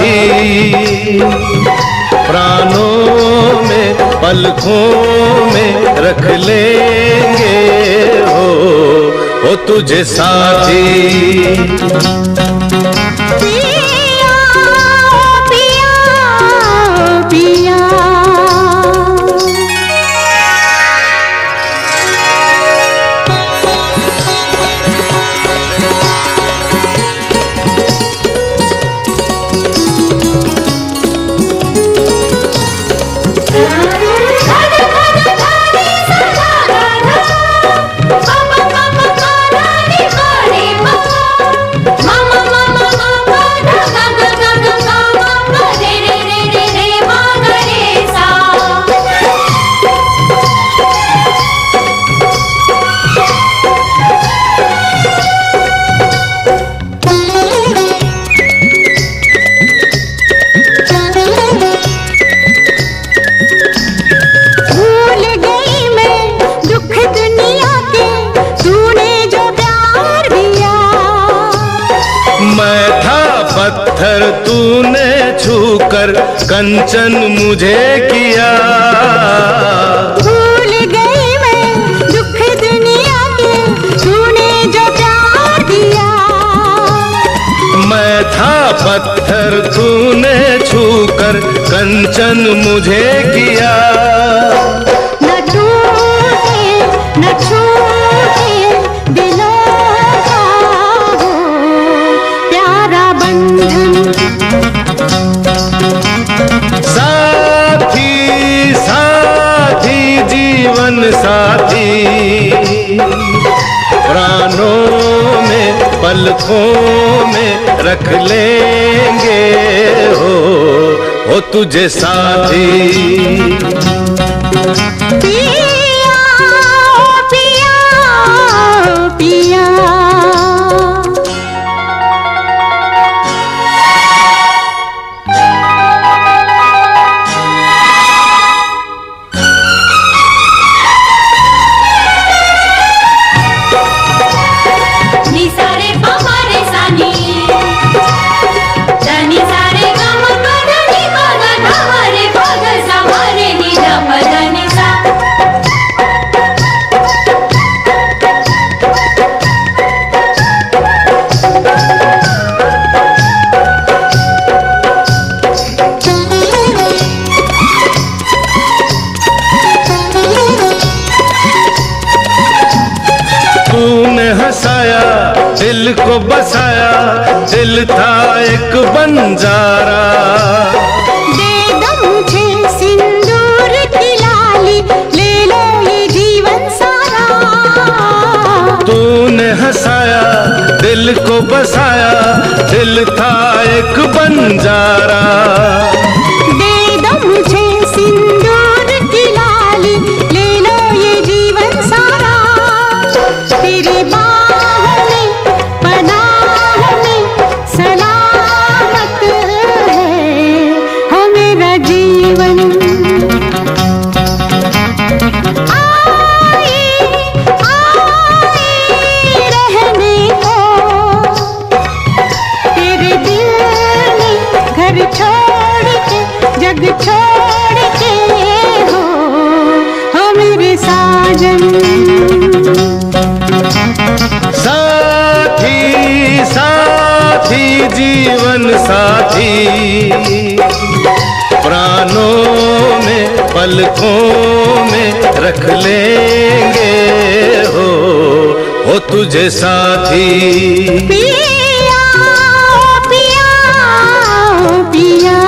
साथी, प्राणों में पलकों में रख लेंगे हो तुझे साथी। पिया पिया पिया पत्थर तूने छूकर कंचन मुझे किया। भूल गई मैं दुख दुनिया के, तूने जो प्यार दिया। मैं था पत्थर तूने छूकर कंचन मुझे किया। न टूटे न छूटे दिलों का वो प्यारा बंधन। साथी साथी जीवन साथी, प्राणों में पलकों में रख लेंगे हो तुझे साथी। पिया पिया पिया हंसाया दिल को बसाया, दिल था एक बंजारा। दे दो मुझे सिंदूर की लाली, ले लो ये जीवन सारा। तूने हंसाया दिल को बसाया, दिल था एक बंजारा। दे दो मुझे सिंदूर की लाली, ले लो ये जीवन सारा। तेरी बाहों में पनाह में सलामत है मेरा जीवन। आए आए रहने को तेरे दिल में, घर छोड़ के जग छोड़ के हो मेरे साजन। साथी साथी जीवन साथी, प्राणों में पलकों में रख लेंगे हो तुझे साथी। पिया पिया पिया